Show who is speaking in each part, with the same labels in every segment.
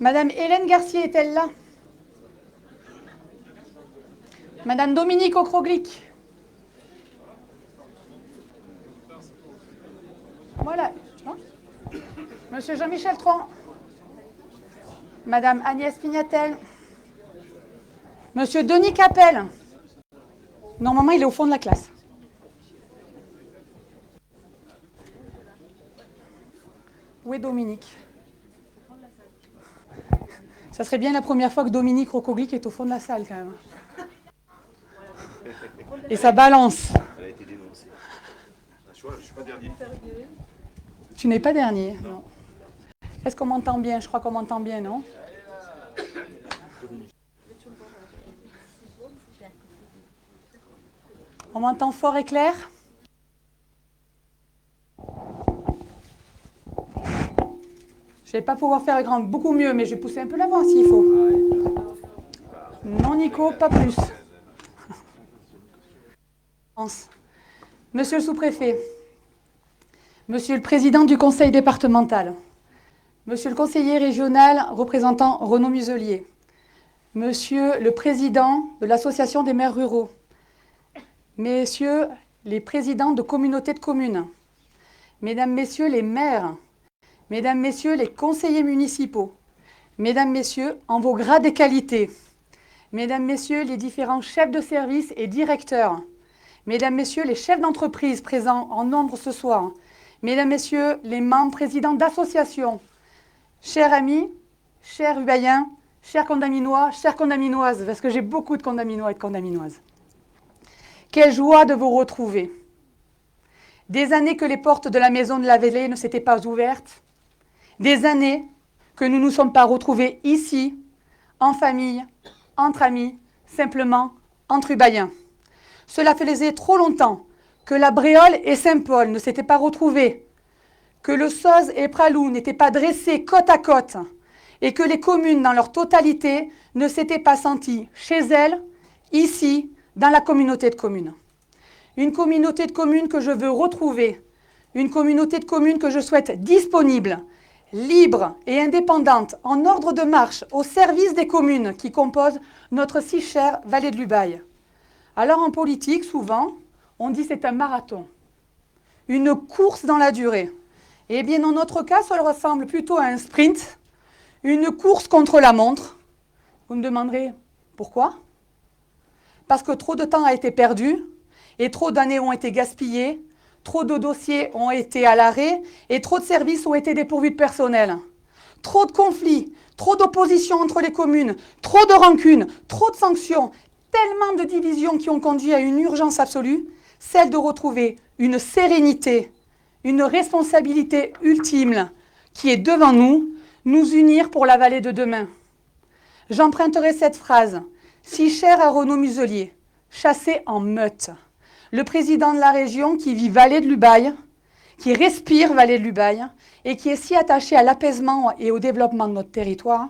Speaker 1: Madame Hélène Garcier est-elle là? Madame Dominique Ocroglic. Voilà. Monsieur Jean-Michel Tron. Madame Agnès Pignatel. Monsieur Denis Capel. Normalement, il est au fond de la classe. Où est Dominique? Ça serait bien la première fois que Dominique Ocroglic est au fond de la salle, quand même. Et ça balance.
Speaker 2: Elle a été dénoncée. Je ne suis pas dernier.
Speaker 1: Tu n'es pas dernier, non. Est-ce qu'on m'entend bien? Je crois qu'on m'entend bien, non? On m'entend fort et clair? Je ne vais pas pouvoir faire beaucoup mieux, mais je vais pousser un peu la voix s'il faut. Non, Nico, pas plus. Monsieur le sous-préfet, monsieur le président du conseil départemental, monsieur le conseiller régional représentant Renaud Muselier, monsieur le président de l'association des maires ruraux, messieurs les présidents de communautés de communes, mesdames, messieurs les maires, mesdames, messieurs les conseillers municipaux, mesdames, messieurs, en vos grades et qualités, mesdames, messieurs les différents chefs de service et directeurs, mesdames, messieurs les chefs d'entreprise présents en nombre ce soir, mesdames, messieurs les membres présidents d'associations, chers amis, chers Ubayens, chers Condaminois, chères Condaminoises, parce que j'ai beaucoup de Condaminois et de Condaminoises. Quelle joie de vous retrouver. Des années que les portes de la maison de la Vallée ne s'étaient pas ouvertes, des années que nous ne nous sommes pas retrouvés ici, en famille, entre amis, simplement entre Ubayens. Cela faisait trop longtemps que la Bréole et Saint-Paul ne s'étaient pas retrouvés, que le Soz et Pralou n'étaient pas dressés côte à côte et que les communes dans leur totalité ne s'étaient pas senties chez elles, ici, dans la communauté de communes. Une communauté de communes que je veux retrouver, une communauté de communes que je souhaite disponible, libre et indépendante, en ordre de marche, au service des communes qui composent notre si chère vallée de l'Ubaye. Alors en politique, souvent, on dit c'est un marathon, une course dans la durée. Eh bien, dans notre cas, ça ressemble plutôt à un sprint, une course contre la montre. Vous me demanderez pourquoi? Parce que trop de temps a été perdu et trop d'années ont été gaspillées, trop de dossiers ont été à l'arrêt et trop de services ont été dépourvus de personnel. Trop de conflits, trop d'opposition entre les communes, trop de rancunes, trop de sanctions, tellement de divisions qui ont conduit à une urgence absolue, celle de retrouver une sérénité, une responsabilité ultime qui est devant nous, nous unir pour la vallée de demain. J'emprunterai cette phrase, si chère à Renaud Muselier, chassé en meute. Le président de la région qui vit vallée de l'Ubaye, qui respire vallée de l'Ubaye et qui est si attaché à l'apaisement et au développement de notre territoire.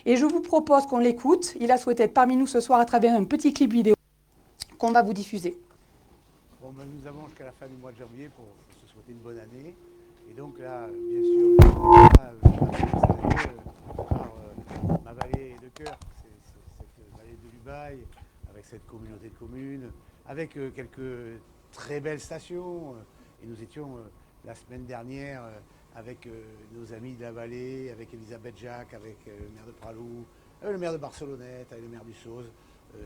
Speaker 1: Et je vous propose qu'on l'écoute. Il a souhaité être parmi nous ce soir à travers un petit clip vidéo qu'on va vous diffuser.
Speaker 3: Bon, ben, nous avons jusqu'à la fin du mois de janvier pour se souhaiter une bonne année. Et donc là, bien sûr, par ma vallée de cœur, c'est cette vallée de l'Ubaye, avec cette communauté de communes, avec quelques très belles stations. Et nous étions la semaine dernière avec nos amis de la vallée, avec Elisabeth Jacques, avec le maire de Pralou, le maire de Barcelonnette, avec le maire du Sauze,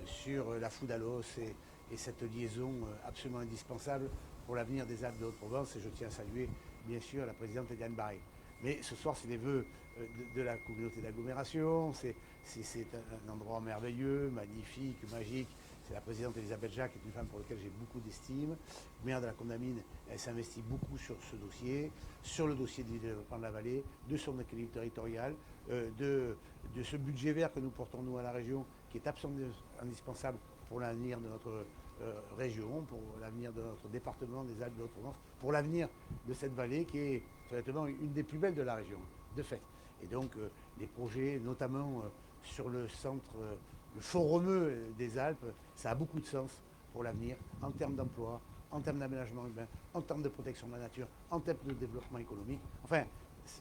Speaker 3: sur la Foudalos et cette liaison absolument indispensable pour l'avenir des Alpes de Haute-Provence. Et je tiens à saluer, bien sûr, la présidente Eliane Barré. Mais ce soir, c'est les vœux de la communauté d'agglomération. C'est un endroit merveilleux, magnifique, magique. C'est la présidente Elisabeth Jacques, qui est une femme pour laquelle j'ai beaucoup d'estime. Maire de la Condamine, elle s'investit beaucoup sur ce dossier, sur le dossier du développement de la vallée, de son équilibre territorial, de ce budget vert que nous portons nous à la région, qui est absolument indispensable pour l'avenir de notre région, pour l'avenir de notre département des Alpes de Haute-Provence, pour l'avenir de cette vallée qui est honnêtement une des plus belles de la région, de fait. Et donc les projets, notamment sur le centre, le Fort Romeu des Alpes, ça a beaucoup de sens pour l'avenir, en termes d'emploi, en termes d'aménagement urbain, en termes de protection de la nature, en termes de développement économique. Enfin,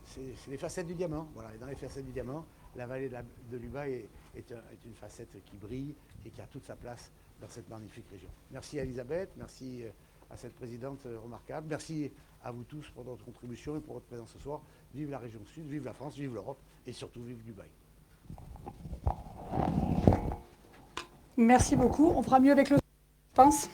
Speaker 3: c'est les facettes du diamant. Voilà. Et dans les facettes du diamant, la vallée de l'Ubaye est une facette qui brille et qui a toute sa place dans cette magnifique région. Merci à Elisabeth, merci à cette présidente remarquable. Merci à vous tous pour votre contribution et pour votre présence ce soir. Vive la région Sud, vive la France, vive l'Europe et surtout vive l'Ubaye.
Speaker 1: Merci beaucoup. On fera mieux avec le son, je pense.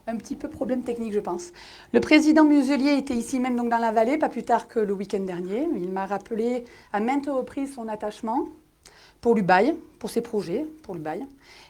Speaker 1: Un petit peu problème technique, je pense. Le président Muselier était ici même donc dans la vallée, pas plus tard que le week-end dernier. Il m'a rappelé à maintes reprises son attachement pour l'Ubaye, pour ses projets, pour l'Ubaye.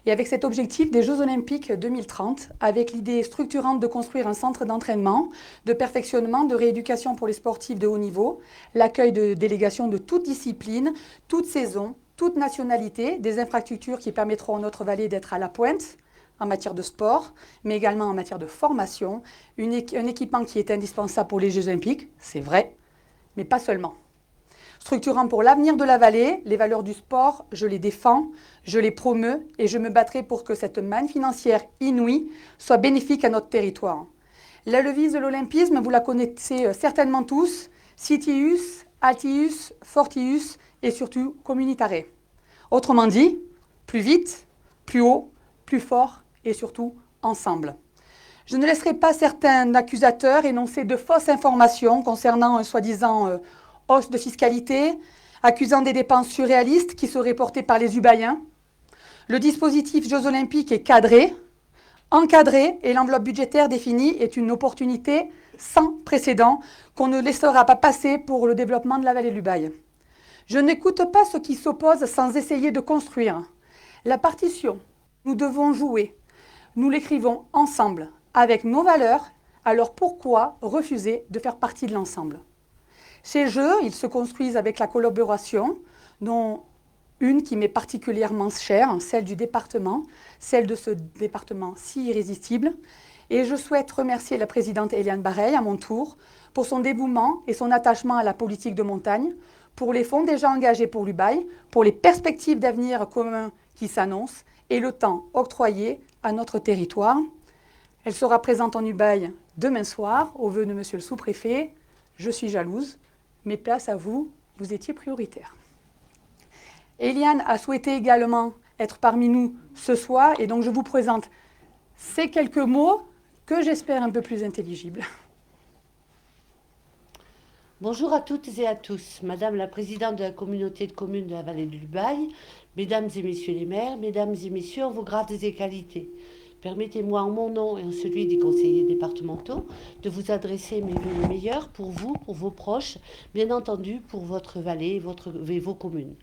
Speaker 1: Et avec cet objectif des Jeux Olympiques 2030, avec l'idée structurante de construire un centre d'entraînement, de perfectionnement, de rééducation pour les sportifs de haut niveau, l'accueil de délégations de toutes disciplines, toutes saisons, toute nationalité, des infrastructures qui permettront à notre vallée d'être à la pointe en matière de sport, mais également en matière de formation, un équipement qui est indispensable pour les Jeux Olympiques, c'est vrai, mais pas seulement. Structurant pour l'avenir de la vallée, les valeurs du sport, je les défends, je les promeus et je me battrai pour que cette manne financière inouïe soit bénéfique à notre territoire. La devise de l'olympisme, vous la connaissez certainement tous, Citius, Altius, Fortius et surtout Communitare. Autrement dit, plus vite, plus haut, plus fort et surtout ensemble. Je ne laisserai pas certains accusateurs énoncer de fausses informations concernant un soi-disant hausse de fiscalité, accusant des dépenses surréalistes qui seraient portées par les Ubayens. Le dispositif Jeux Olympiques est cadré, encadré et l'enveloppe budgétaire définie est une opportunité sans précédent qu'on ne laissera pas passer pour le développement de la vallée de l'Ubaye. Je n'écoute pas ceux qui s'opposent sans essayer de construire. La partition, nous devons jouer. Nous l'écrivons ensemble, avec nos valeurs, alors pourquoi refuser de faire partie de l'ensemble ? Ces jeux, ils se construisent avec la collaboration, dont une qui m'est particulièrement chère, celle du département, celle de ce département si irrésistible. Et je souhaite remercier la présidente Eliane Bareil, à mon tour, pour son dévouement et son attachement à la politique de montagne, pour les fonds déjà engagés pour l'Ubaye, pour les perspectives d'avenir commun qui s'annoncent et le temps octroyé à notre territoire. Elle sera présente en Ubaye demain soir, au vœu de monsieur le sous-préfet. Je suis jalouse, mais place à vous, vous étiez prioritaire. Eliane a souhaité également être parmi nous ce soir, et donc je vous présente ces quelques mots que j'espère un peu plus intelligibles.
Speaker 4: Bonjour à toutes et à tous. Madame la présidente de la communauté de communes de la vallée de l'Ubaye, mesdames et messieurs les maires, mesdames et messieurs en vos grades et qualités. Permettez-moi en mon nom et en celui des conseillers départementaux de vous adresser mes vœux les meilleurs pour vous, pour vos proches, bien entendu pour votre vallée et vos communes.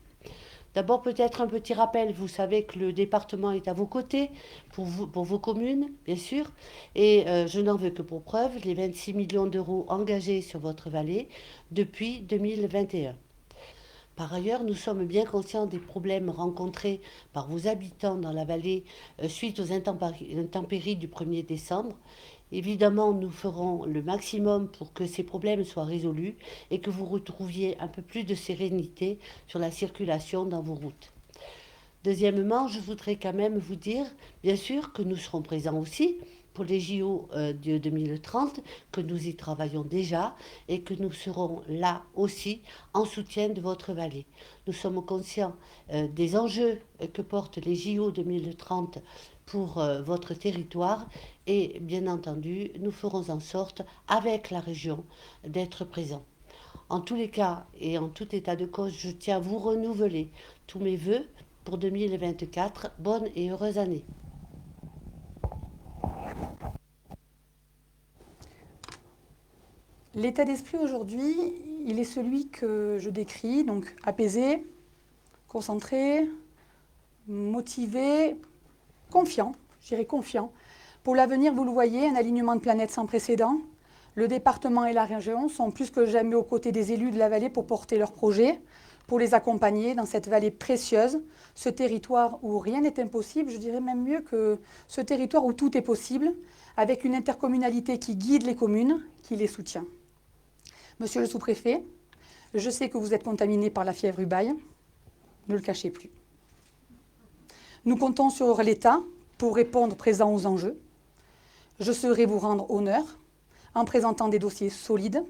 Speaker 4: D'abord, peut-être un petit rappel. Vous savez que le département est à vos côtés, pour vos communes, bien sûr. Et je n'en veux que pour preuve les 26 millions d'euros engagés sur votre vallée depuis 2021. Par ailleurs, nous sommes bien conscients des problèmes rencontrés par vos habitants dans la vallée suite aux intempéries du 1er décembre. Évidemment, nous ferons le maximum pour que ces problèmes soient résolus et que vous retrouviez un peu plus de sérénité sur la circulation dans vos routes. Deuxièmement, je voudrais quand même vous dire, bien sûr, que nous serons présents aussi pour les JO de 2030, que nous y travaillons déjà et que nous serons là aussi en soutien de votre vallée. Nous sommes conscients des enjeux que portent les JO 2030 pour votre territoire et bien entendu, nous ferons en sorte, avec la région, d'être présents. En tous les cas et en tout état de cause, je tiens à vous renouveler tous mes vœux pour 2024. Bonne et heureuse année.
Speaker 1: L'état d'esprit aujourd'hui, il est celui que je décris, donc apaisé, concentré, motivé, confiant, je dirais confiant. Pour l'avenir, vous le voyez, un alignement de planètes sans précédent. Le département et la région sont plus que jamais aux côtés des élus de la vallée pour porter leurs projets, pour les accompagner dans cette vallée précieuse, ce territoire où rien n'est impossible, je dirais même mieux que ce territoire où tout est possible, avec une intercommunalité qui guide les communes, qui les soutient. Monsieur le sous-préfet, je sais que vous êtes contaminé par la fièvre Ubaye, ne le cachez plus. Nous comptons sur l'État pour répondre présent aux enjeux. Je saurai vous rendre honneur en présentant des dossiers solides.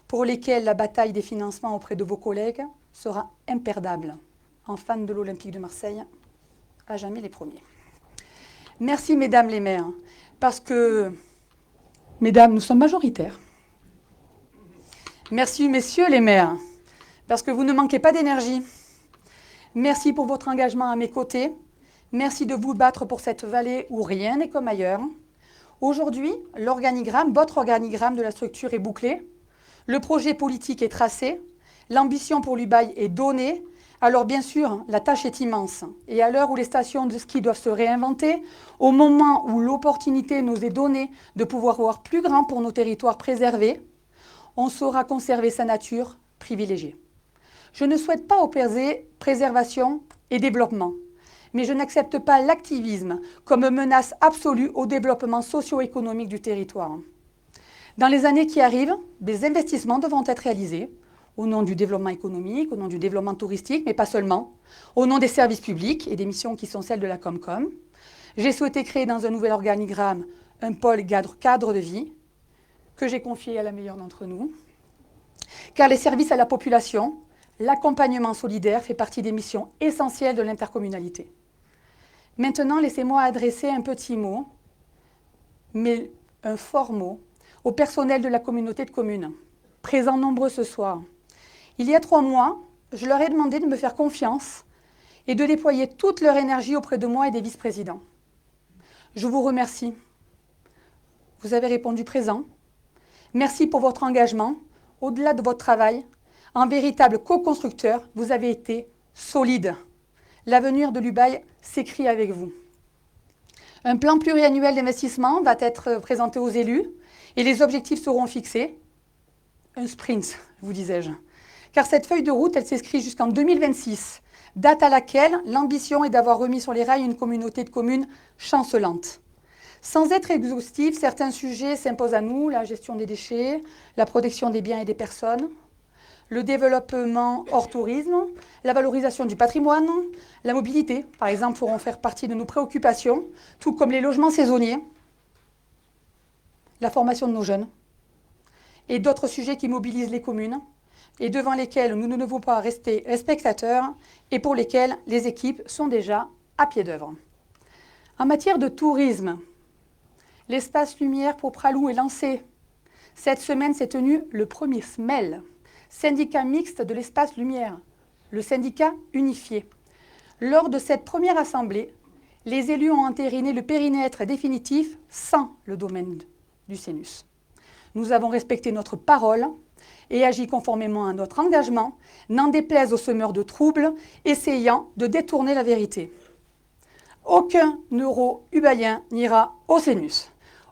Speaker 1: pour lesquels la bataille des financements auprès de vos collègues sera imperdable. En fans de l'Olympique de Marseille, à jamais les premiers. Merci, mesdames les maires, parce que, mesdames, nous sommes majoritaires. Merci, messieurs les maires, parce que vous ne manquez pas d'énergie. Merci pour votre engagement à mes côtés. Merci de vous battre pour cette vallée où rien n'est comme ailleurs. Aujourd'hui, votre organigramme de la structure est bouclé. Le projet politique est tracé. L'ambition pour l'UBAI est donnée. Alors bien sûr, la tâche est immense. Et à l'heure où les stations de ski doivent se réinventer, au moment où l'opportunité nous est donnée de pouvoir voir plus grand pour nos territoires préservés, on saura conserver sa nature privilégiée. Je ne souhaite pas opposer préservation et développement, mais je n'accepte pas l'activisme comme menace absolue au développement socio-économique du territoire. Dans les années qui arrivent, des investissements devront être réalisés au nom du développement économique, au nom du développement touristique, mais pas seulement, au nom des services publics et des missions qui sont celles de la Comcom. J'ai souhaité créer dans un nouvel organigramme un pôle cadre de vie que j'ai confié à la meilleure d'entre nous, car les services à la population, l'accompagnement solidaire fait partie des missions essentielles de l'intercommunalité. Maintenant, laissez-moi adresser un petit mot, mais un fort mot, au personnel de la communauté de communes, présents nombreux ce soir. Il y a 3 mois, je leur ai demandé de me faire confiance et de déployer toute leur énergie auprès de moi et des vice-présidents. Je vous remercie. Vous avez répondu présent. Merci pour votre engagement. Au-delà de votre travail, en véritable co-constructeur, vous avez été solide. L'avenir de l'UBAI s'écrit avec vous. Un plan pluriannuel d'investissement va être présenté aux élus et les objectifs seront fixés. Un sprint, vous disais-je. Car cette feuille de route, elle s'inscrit jusqu'en 2026, date à laquelle l'ambition est d'avoir remis sur les rails une communauté de communes chancelante. Sans être exhaustif, certains sujets s'imposent à nous, la gestion des déchets, la protection des biens et des personnes, le développement hors tourisme, la valorisation du patrimoine, la mobilité, par exemple, pourront faire partie de nos préoccupations, tout comme les logements saisonniers, la formation de nos jeunes, et d'autres sujets qui mobilisent les communes, et devant lesquels nous ne devons pas rester spectateurs, et pour lesquels les équipes sont déjà à pied d'œuvre. En matière de tourisme, l'espace lumière pour Pralou est lancé. Cette semaine s'est tenu le premier SMEL, syndicat mixte de l'espace lumière, le syndicat unifié. Lors de cette première assemblée, les élus ont entériné le périmètre définitif sans le domaine du CNUS. Nous avons respecté notre parole et agi conformément à notre engagement, n'en déplaise aux semeurs de troubles, essayant de détourner la vérité. Aucun euro ubaïen n'ira au CNUS.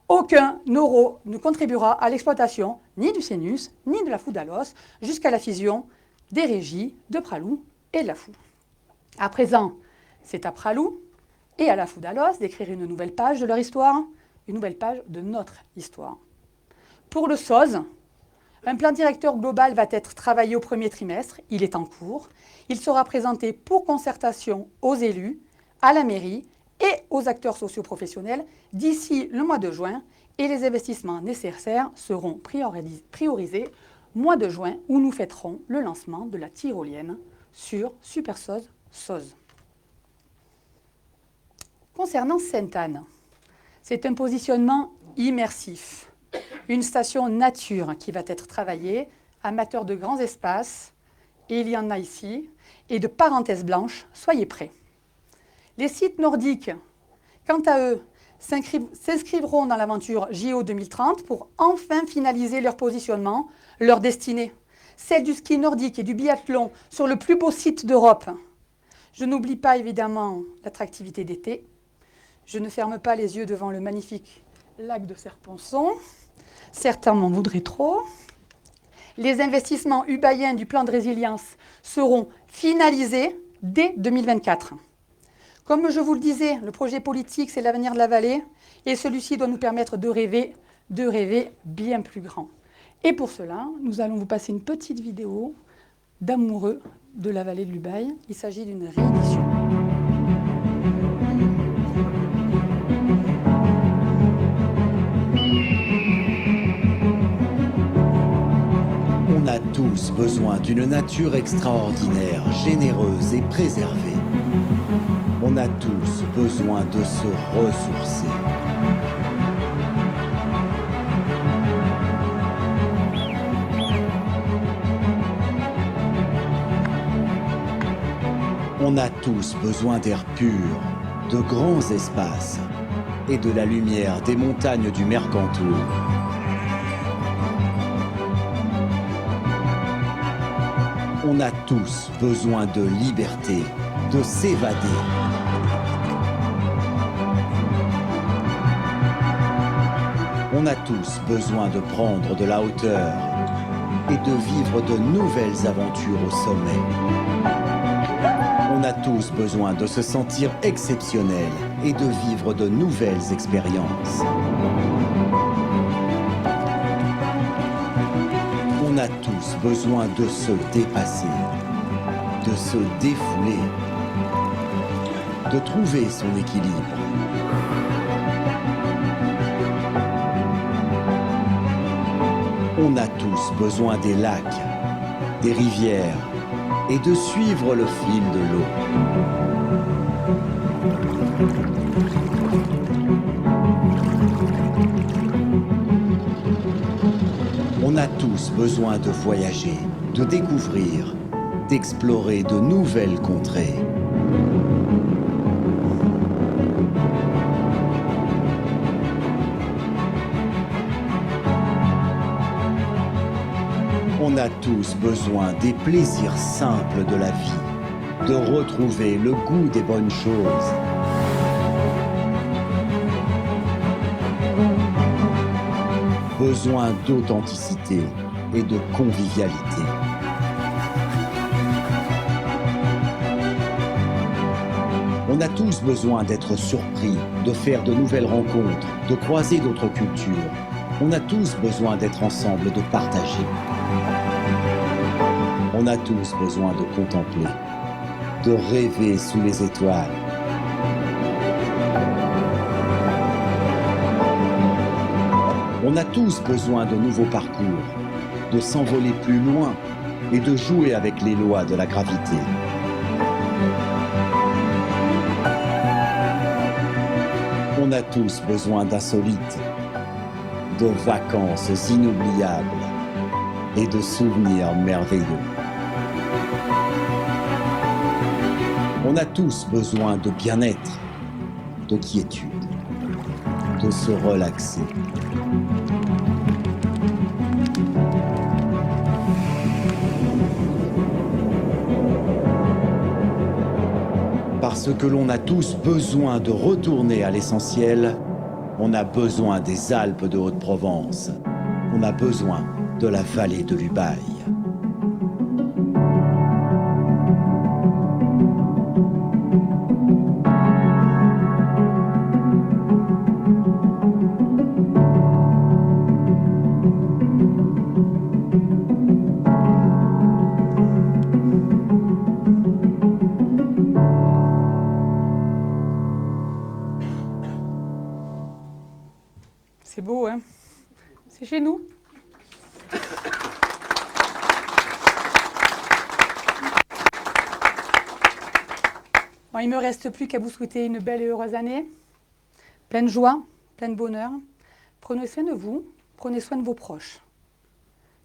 Speaker 1: Aucun euro ne contribuera à l'exploitation ni du CNUS, ni de la Foudalos, jusqu'à la fusion des régies de Pralou et de la Fou. À présent, c'est à Pralou et à la Foudalos d'écrire une nouvelle page de leur histoire, une nouvelle page de notre histoire. Pour le SOZ, un plan directeur global va être travaillé au premier trimestre, il est en cours. Il sera présenté pour concertation aux élus, à la mairie et aux acteurs socioprofessionnels d'ici le mois de juin et les investissements nécessaires seront priorisés mois de juin où nous fêterons le lancement de la tyrolienne sur SuperSOZ. Concernant Sainte-Anne, c'est un positionnement immersif. Une station nature qui va être travaillée, amateur de grands espaces, et il y en a ici, et de parenthèses blanches, soyez prêts. Les sites nordiques, quant à eux, s'inscriveront dans l'aventure JO 2030 pour enfin finaliser leur positionnement, leur destinée, celle du ski nordique et du biathlon sur le plus beau site d'Europe. Je n'oublie pas évidemment l'attractivité d'été. Je ne ferme pas les yeux devant le magnifique lac de Serponçon. Certains m'en voudraient trop. Les investissements ubaïens du plan de résilience seront finalisés dès 2024. Comme je vous le disais, le projet politique, c'est l'avenir de la vallée et celui-ci doit nous permettre de rêver bien plus grand. Et pour cela, nous allons vous passer une petite vidéo d'amoureux de la vallée de l'Ubaï. Il s'agit d'une réédition.
Speaker 5: besoin d'une nature extraordinaire, généreuse et préservée. On a tous besoin de se ressourcer. On a tous besoin d'air pur, de grands espaces et de la lumière des montagnes du Mercantour. On a tous besoin de liberté, de s'évader. On a tous besoin de prendre de la hauteur et de vivre de nouvelles aventures au sommet. On a tous besoin de se sentir exceptionnel et de vivre de nouvelles expériences. On a tous besoin de se dépasser, de se défouler, de trouver son équilibre. On a tous besoin des lacs, des rivières et de suivre le fil de l'eau. On a tous besoin de voyager, de découvrir, d'explorer de nouvelles contrées. On a tous besoin des plaisirs simples de la vie, de retrouver le goût des bonnes choses. Besoin d'authenticité et de convivialité. On a tous besoin d'être surpris, de faire de nouvelles rencontres, de croiser d'autres cultures. On a tous besoin d'être ensemble, de partager. On a tous besoin de contempler, de rêver sous les étoiles. On a tous besoin de nouveaux parcours, de s'envoler plus loin et de jouer avec les lois de la gravité. On a tous besoin d'insolites, de vacances inoubliables et de souvenirs merveilleux. On a tous besoin de bien-être, de quiétude, de se relaxer. Parce que l'on a tous besoin de retourner à l'essentiel, on a besoin des Alpes de Haute-Provence. On a besoin de la vallée de l'Ubaye.
Speaker 1: C'est beau, hein? C'est chez nous. Bon, il ne me reste plus qu'à vous souhaiter une belle et heureuse année, pleine joie, pleine bonheur. Prenez soin de vous, prenez soin de vos proches.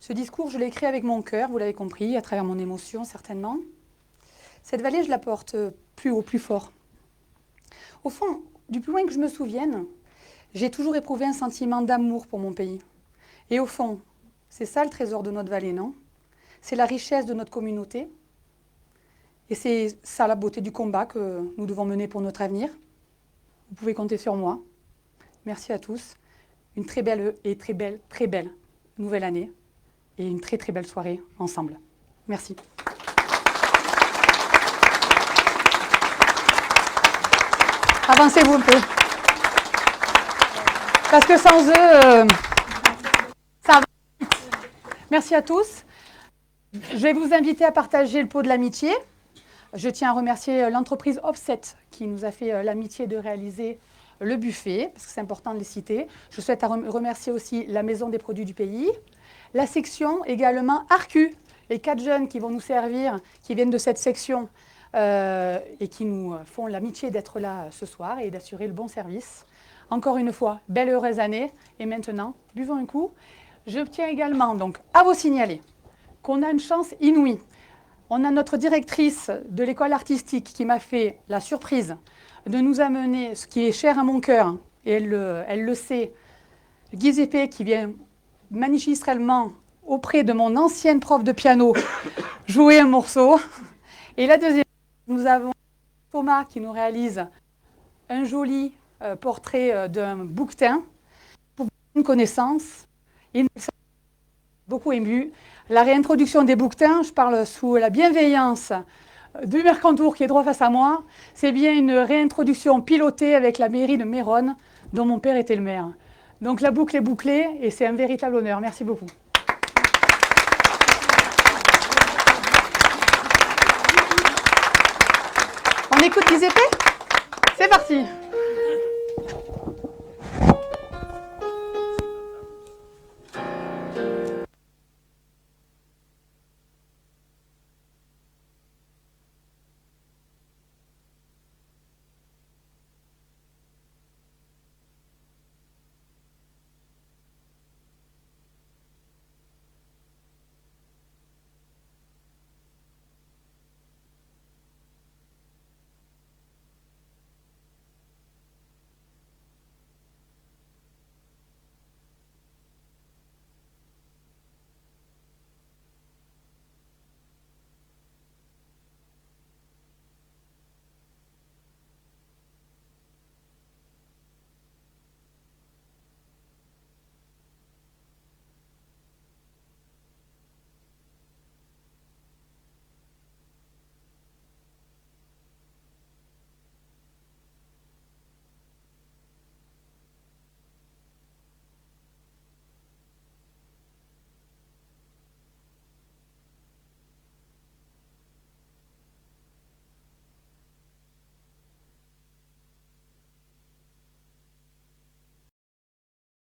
Speaker 1: Ce discours, je l'ai écrit avec mon cœur, vous l'avez compris, à travers mon émotion certainement. Cette vallée, je la porte plus haut, plus fort. Au fond, du plus loin que je me souvienne, j'ai toujours éprouvé un sentiment d'amour pour mon pays. Et au fond, c'est ça le trésor de notre vallée, non? C'est la richesse de notre communauté. Et c'est ça la beauté du combat que nous devons mener pour notre avenir. Vous pouvez compter sur moi. Merci à tous. Une très belle et très belle nouvelle année. Et une très belle soirée ensemble. Merci. Avancez-vous un peu. Parce que sans eux, ça va. Merci à tous. Je vais vous inviter à partager le pot de l'amitié. Je tiens à remercier l'entreprise Offset qui nous a fait l'amitié de réaliser le buffet, parce que c'est important de les citer. Je souhaite remercier aussi la Maison des produits du pays, la section également Arcu, les 4 jeunes qui vont nous servir, qui viennent de cette section et qui nous font l'amitié d'être là ce soir et d'assurer le bon service. Encore une fois, belle heureuse année. Et maintenant, buvons un coup. Je tiens également donc à vous signaler qu'on a une chance inouïe. On a notre directrice de l'école artistique qui m'a fait la surprise de nous amener ce qui est cher à mon cœur, et elle le sait, Guy Zépé, qui vient magistralement auprès de mon ancienne prof de piano jouer un morceau. Et la deuxième, nous avons Thomas qui nous réalise un joli portrait d'un bouquetin pour une connaissance. Il nous a beaucoup ému. La réintroduction des bouquetins, je parle sous la bienveillance du Mercantour qui est droit face à moi, c'est bien une réintroduction pilotée avec la mairie de Méronne, dont mon père était le maire. Donc la boucle est bouclée et c'est un véritable honneur. Merci beaucoup. On écoute Guy Zépé ? C'est parti.